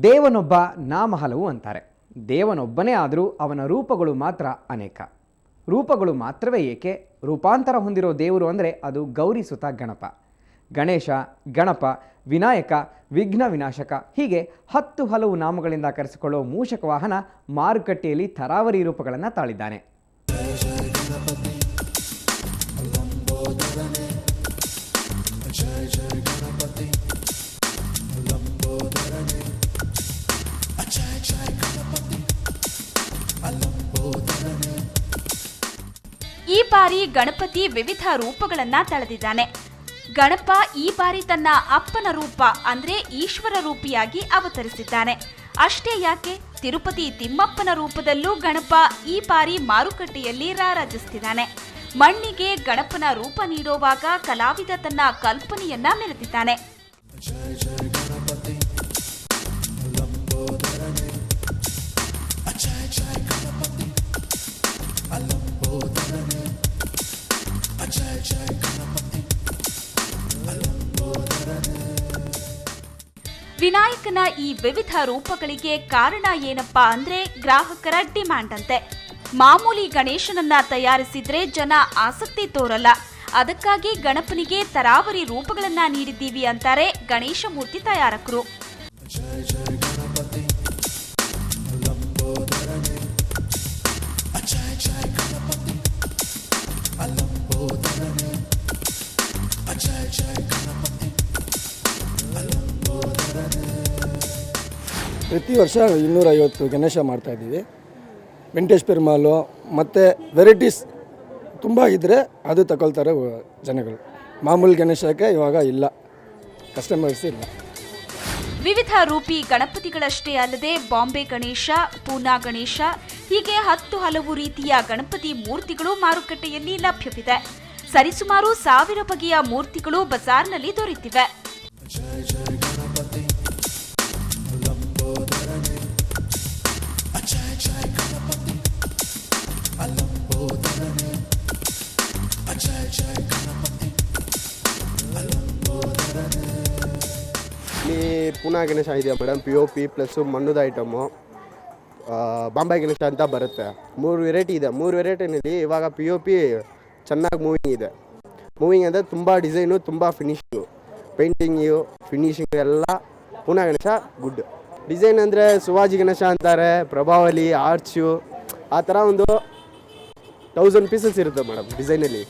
ದೇವನೊಬ್ಬ ನಾಮ ಹಲವು ಅಂತಾರೆ. ದೇವನೊಬ್ಬನೇ ಆದರೂ ಅವನ ರೂಪಗಳು ಮಾತ್ರ ಅನೇಕ. ರೂಪಗಳು ಮಾತ್ರವೇ ಏಕೆ, ರೂಪಾಂತರ ಹೊಂದಿರೋ ದೇವರು ಅಂದರೆ ಅದು ಗೌರಿಸುತ ಗಣಪ. ಗಣೇಶ, ಗಣಪ, ವಿನಾಯಕ, ವಿಘ್ನ ವಿನಾಶಕ ಹೀಗೆ 10 ಹಲವು ನಾಮಗಳಿಂದ ಕರೆಸಿಕೊಳ್ಳೋ ಮೂಷಕ ವಾಹನ ಮಾರುಕಟ್ಟೆಯಲ್ಲಿ ತರಾವರಿ ರೂಪಗಳನ್ನು ತಾಳಿದ್ದಾನೆ. ಈ ಬಾರಿ ಗಣಪತಿ ವಿವಿಧ ರೂಪಗಳನ್ನ ತಳೆದಿದ್ದಾನೆ. ಗಣಪ ಈ ಬಾರಿ ತನ್ನ ಅಪ್ಪನ ರೂಪ ಅಂದ್ರೆ ಈಶ್ವರ ರೂಪಿಯಾಗಿ ಅವತರಿಸಿದ್ದಾನೆ. ಅಷ್ಟೇ ಯಾಕೆ, ತಿರುಪತಿ ತಿಮ್ಮಪ್ಪನ ರೂಪದಲ್ಲೂ ಗಣಪ ಈ ಬಾರಿ ಮಾರುಕಟ್ಟೆಯಲ್ಲಿ ರಾರಾಜಿಸುತ್ತಿದ್ದಾನೆ. ಮಣ್ಣಿಗೆ ಗಣಪನ ರೂಪ ನೀಡುವಾಗ ಕಲಾವಿದ ತನ್ನ ಕಲ್ಪನೆಯನ್ನ ಮೆರೆದಿದ್ದಾನೆ. ವಿನಾಯಕನ ಈ ವಿವಿಧ ರೂಪಗಳಿಗೆ ಕಾರಣ ಏನಪ್ಪಾ ಅಂದ್ರೆ ಗ್ರಾಹಕರ ಡಿಮ್ಯಾಂಡ್ ಅಂತೆ. ಮಾಮೂಲಿ ಗಣೇಶನನ್ನ ತಯಾರಿಸಿದ್ರೆ ಜನ ಆಸಕ್ತಿ ತೋರಲ್ಲ, ಅದಕ್ಕಾಗಿ ಗಣಪನಿಗೆ ತರಾವರಿ ರೂಪಗಳನ್ನ ನೀಡಿದ್ದೀವಿ ಅಂತಾರೆ ಗಣೇಶ ಮೂರ್ತಿ ತಯಾರಕರು. ಪ್ರತಿ ವರ್ಷ 250 ಗಣೇಶ ಮಾಡ್ತಾಯಿದ್ದೀವಿ. ವೆಂಕಟೇಶ್ ಪೆರುಮಾಲು ಮತ್ತು ವೆರೈಟೀಸ್ ತುಂಬ ಇದ್ದರೆ ಅದು ತಗೊಳ್ತಾರೆ ಜನಗಳು. ಮಾಮೂಲಿ ಗಣೇಶಕ್ಕೆ ಇವಾಗ ಇಲ್ಲ, ಕಸ್ಟಮರ್ಸ್ ಇಲ್ಲ. ವಿವಿಧ ರೂಪಿ ಗಣಪತಿಗಳಷ್ಟೇ ಅಲ್ಲದೆ ಬಾಂಬೆ ಗಣೇಶ, ಪೂನಾ ಗಣೇಶ ಹೀಗೆ 10 ಹಲವು ರೀತಿಯ ಗಣಪತಿ ಮೂರ್ತಿಗಳು ಮಾರುಕಟ್ಟೆಯಲ್ಲಿ ಲಭ್ಯವಿದೆ. ಸರಿಸುಮಾರು 1000 ಬಗೆಯ ಮೂರ್ತಿಗಳು ಬಜಾರ್ನಲ್ಲಿ ದೊರೆತಿವೆ. ಇಲ್ಲಿ ಪೂನಾ ಗಣೇಶ ಇದೆ ಮೇಡಮ್, POP ಪ್ಲಸ್ಸು ಮಣ್ಣದ ಐಟಮು. ಬಾಂಬೆ ಗಣೇಶ ಅಂತ ಬರುತ್ತೆ. 3 ವೆರೈಟಿ ಇದೆ. 3 ವೆರೈಟಿನಲ್ಲಿ ಇವಾಗ POP ಚೆನ್ನಾಗಿ ಮೂವಿಂಗ್ ಇದೆ. ಮೂವಿಂಗ್ ಅಂದರೆ ತುಂಬ ಡಿಸೈನು, ತುಂಬ ಫಿನಿಶಿಂಗು, ಪೇಂಟಿಂಗು, ಫಿನಿಶಿಂಗು ಎಲ್ಲ ಪೂನಾ ಗಣೇಶ ಗುಡ್. ಡಿಸೈನ್ ಅಂದರೆ ಶಿವಾಜಿ ಗಣೇಶ ಅಂತಾರೆ, ಪ್ರಭಾವಲಿ, ಆರ್ಚು, ಆ ಥರ ಒಂದು 1000 ಪೀಸಸ್ ಇರುತ್ತೆ ಮೇಡಮ್ ಡಿಸೈನಲ್ಲಿ.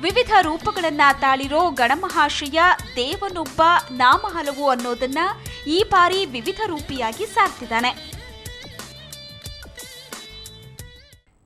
ವಿವಿಧ ರೂಪಗಳನ್ನ ತಾಳಿರೋ ಗಣಮಹಾಶಯ ದೇವನೊಬ್ಬ ನಾಮ ಹಲವು ಅನ್ನೋದನ್ನ ಈ ಬಾರಿ ವಿವಿಧ ರೂಪಿಯಾಗಿ ಸಾರ್ತಿದ್ದಾನೆ.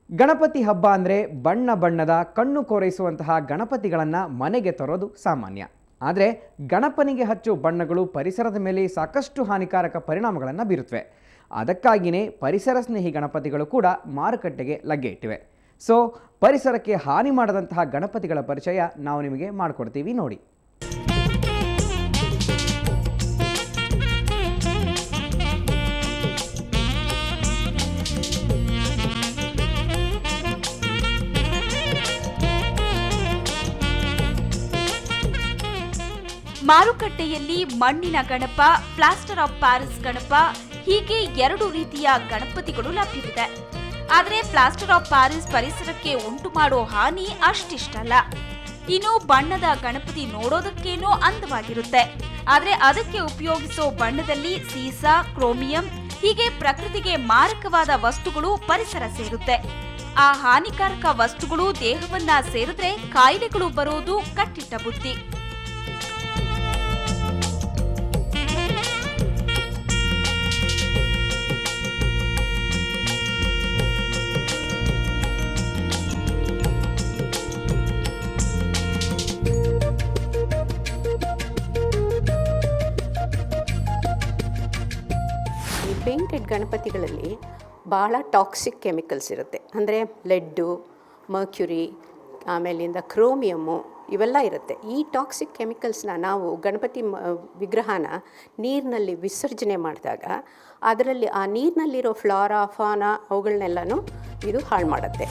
ಗಣಪತಿ ಹಬ್ಬ ಅಂದರೆ ಬಣ್ಣ ಬಣ್ಣದ ಕಣ್ಣು ಕೋರೈಸುವಂತಹ ಗಣಪತಿಗಳನ್ನು ಮನೆಗೆ ತರೋದು ಸಾಮಾನ್ಯ. ಆದರೆ ಗಣಪನಿಗೆ ಹಚ್ಚೋ ಬಣ್ಣಗಳು ಪರಿಸರದ ಮೇಲೆ ಸಾಕಷ್ಟು ಹಾನಿಕಾರಕ ಪರಿಣಾಮಗಳನ್ನು ಬೀರುತ್ತವೆ. ಅದಕ್ಕಾಗಿಯೇ ಪರಿಸರ ಸ್ನೇಹಿ ಗಣಪತಿಗಳು ಕೂಡ ಮಾರುಕಟ್ಟೆಗೆ ಲಗ್ಗೆ ಇಟ್ಟಿವೆ. ಸೊ ಪರಿಸರಕ್ಕೆ ಹಾನಿ ಮಾಡದಂತಹ ಗಣಪತಿಗಳ ಪರಿಚಯ ನಾವು ನಿಮಗೆ ಮಾಡಿಕೊಡ್ತೀವಿ ನೋಡಿ. ಮಾರುಕಟ್ಟೆಯಲ್ಲಿ ಮಣ್ಣಿನ Ganapa, plaster of Paris Ganapa ಹೀಗೆ 2 ರೀತಿಯ ಗಣಪತಿಗಳು ಲಭ್ಯವಿದೆ. ಆದರೆ ಪ್ಲಾಸ್ಟರ್ ಆಫ್ ಪ್ಯಾರಿಸ್ ಪರಿಸರಕ್ಕೆ ಉಂಟು ಮಾಡೋ ಹಾನಿ ಅಷ್ಟಿಷ್ಟಲ್ಲ. ಇನ್ನು ಬಣ್ಣದ ಗಣಪತಿ ನೋಡೋದಕ್ಕೇನೋ ಅಂದವಾಗಿರುತ್ತೆ, ಆದರೆ ಅದಕ್ಕೆ ಉಪಯೋಗಿಸೋ ಬಣ್ಣದಲ್ಲಿ ಸೀಸಾ, ಕ್ರೋಮಿಯಂ ಹೀಗೆ ಪ್ರಕೃತಿಗೆ ಮಾರಕವಾದ ವಸ್ತುಗಳು ಪರಿಸರ ಸೇರುತ್ತೆ. ಆ ಹಾನಿಕಾರಕ ವಸ್ತುಗಳು ದೇಹವನ್ನ ಸೇರಿದ್ರೆ ಕಾಯಿಲೆಗಳು ಬರೋದು ಕಟ್ಟಿಟ್ಟ ಬುತ್ತಿ. ಪೇಂಟೆಡ್ ಗಣಪತಿಗಳಲ್ಲಿ ಭಾಳ ಟಾಕ್ಸಿಕ್ ಕೆಮಿಕಲ್ಸ್ ಇರುತ್ತೆ. ಅಂದರೆ ಲೆಡ್ಡು, ಮರ್ಕ್ಯುರಿ, ಆಮೇಲಿಂದ ಕ್ರೋಮಿಯಮ್ಮು ಇವೆಲ್ಲ ಇರುತ್ತೆ. ಈ ಟಾಕ್ಸಿಕ್ ಕೆಮಿಕಲ್ಸ್ನ ನಾವು ಗಣಪತಿ ವಿಗ್ರಹನ ನೀರಿನಲ್ಲಿ ವಿಸರ್ಜನೆ ಮಾಡಿದಾಗ ಅದರಲ್ಲಿ ಆ ನೀರಿನಲ್ಲಿರೋ ಫ್ಲಾರಾ, ಫಾನಾ ಅವುಗಳನ್ನೆಲ್ಲನೂ ಇದು ಹಾಳು ಮಾಡುತ್ತೆ.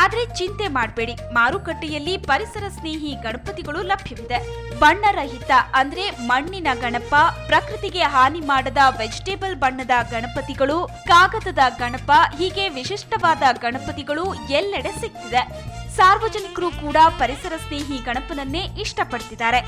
ಆದ್ರೆ ಚಿಂತೆ ಮಾಡಬೇಡಿ, ಮಾರುಕಟ್ಟೆಯಲ್ಲಿ ಪರಿಸರ ಸ್ನೇಹಿ ಗಣಪತಿಗಳು ಲಭ್ಯವಿದೆ. ಬಣ್ಣರಹಿತ ಅಂದ್ರೆ ಮಣ್ಣಿನ ಗಣಪ, ಪ್ರಕೃತಿಗೆ ಹಾನಿ ಮಾಡದ ವೆಜಿಟೇಬಲ್ ಬಣ್ಣದ ಗಣಪತಿಗಳು, ಕಾಗದದ ಗಣಪ, ಹೀಗೆ ವಿಶಿಷ್ಟವಾದ ಗಣಪತಿಗಳು ಎಲ್ಲೆಡೆ ಸಿಗ್ತಿದೆ. ಸಾರ್ವಜನಿಕರು ಕೂಡ ಪರಿಸರ ಸ್ನೇಹಿ ಗಣಪನನ್ನೇ ಇಷ್ಟಪಡ್ತಿದ್ದಾರೆ.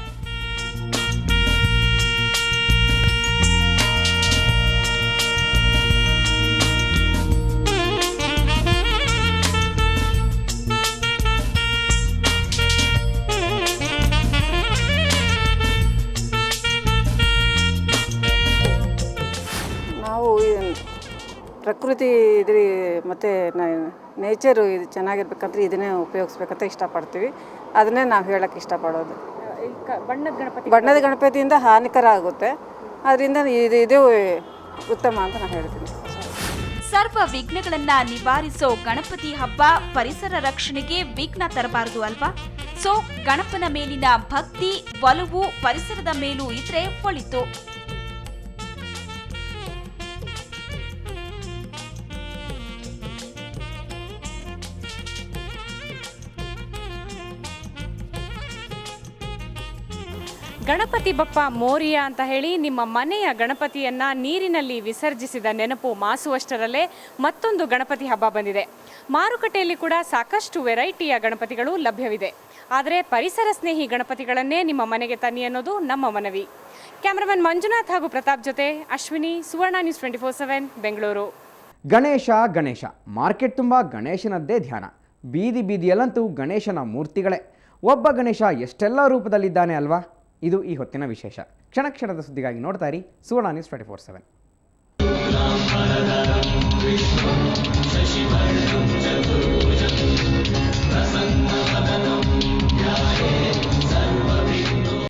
ನಾವು ಪ್ರಕೃತಿ ಇದ್ರಿ ಮತ್ತು ನೇಚರು ಇದು ಚೆನ್ನಾಗಿರ್ಬೇಕಂದ್ರೆ ಇದನ್ನೇ ಉಪಯೋಗಿಸ್ಬೇಕಂತ ಇಷ್ಟಪಡ್ತೀವಿ. ಅದನ್ನೇ ನಾವು ಹೇಳೋಕ್ಕೆ ಇಷ್ಟಪಡೋದು. ಬಣ್ಣದ ಗಣಪತಿಯಿಂದ ಹಾನಿಕರ ಆಗುತ್ತೆ, ಅದರಿಂದ ಇದು ಉತ್ತಮ ಅಂತ ನಾನು ಹೇಳ್ತೀನಿ. ಸರ್ವ ವಿಘ್ನಗಳನ್ನ ನಿವಾರಿಸೋ ಗಣಪತಿ ಹಬ್ಬ ಪರಿಸರ ರಕ್ಷಣೆಗೆ ವಿಘ್ನ ತರಬಾರದು ಅಲ್ವಾ? ಸೊ ಗಣಪನ ಮೇಲಿನ ಭಕ್ತಿ, ಒಲವು ಪರಿಸರದ ಮೇಲೂ ಇದ್ರೆ ಒಳಿತು. ಗಣಪತಿ ಬಪ್ಪ ಮೋರಿಯಾ ಅಂತ ಹೇಳಿ ನಿಮ್ಮ ಮನೆಯ ಗಣಪತಿಯನ್ನು ನೀರಿನಲ್ಲಿ ವಿಸರ್ಜಿಸಿದ ನೆನಪು ಮಾಸುವಷ್ಟರಲ್ಲೇ ಮತ್ತೊಂದು ಗಣಪತಿ ಹಬ್ಬ ಬಂದಿದೆ. ಮಾರುಕಟ್ಟೆಯಲ್ಲಿ ಕೂಡ ಸಾಕಷ್ಟು ವೆರೈಟಿಯ ಗಣಪತಿಗಳು ಲಭ್ಯವಿದೆ. ಆದರೆ ಪರಿಸರ ಸ್ನೇಹಿ ಗಣಪತಿಗಳನ್ನೇ ನಿಮ್ಮ ಮನೆಗೆ ತನ್ನಿ ಅನ್ನೋದು ನಮ್ಮ ಮನವಿ. ಕ್ಯಾಮರಾಮನ್ ಮಂಜುನಾಥ್ ಹಾಗೂ ಪ್ರತಾಪ್ ಜೊತೆ ಅಶ್ವಿನಿ, ಸುವರ್ಣ ನ್ಯೂಸ್ 24/7 ಬೆಂಗಳೂರು. ಗಣೇಶ ಮಾರ್ಕೆಟ್ ತುಂಬ ಗಣೇಶನದ್ದೇ ಧ್ಯಾನ. ಬೀದಿ ಬೀದಿಯಲ್ಲಂತೂ ಗಣೇಶನ ಮೂರ್ತಿಗಳೇ. ಒಬ್ಬ ಗಣೇಶ ಎಷ್ಟೆಲ್ಲ ರೂಪದಲ್ಲಿದ್ದಾನೆ ಅಲ್ವಾ? ಇದು ಈ ಹೊತ್ತಿನ ವಿಶೇಷ. ಕ್ಷಣ ಕ್ಷಣದ ಸುದ್ದಿಗಾಗಿ ನೋಡ್ತಾ ಇರಿ ಸುವರ್ಣ ನ್ಯೂಸ್ 24/7.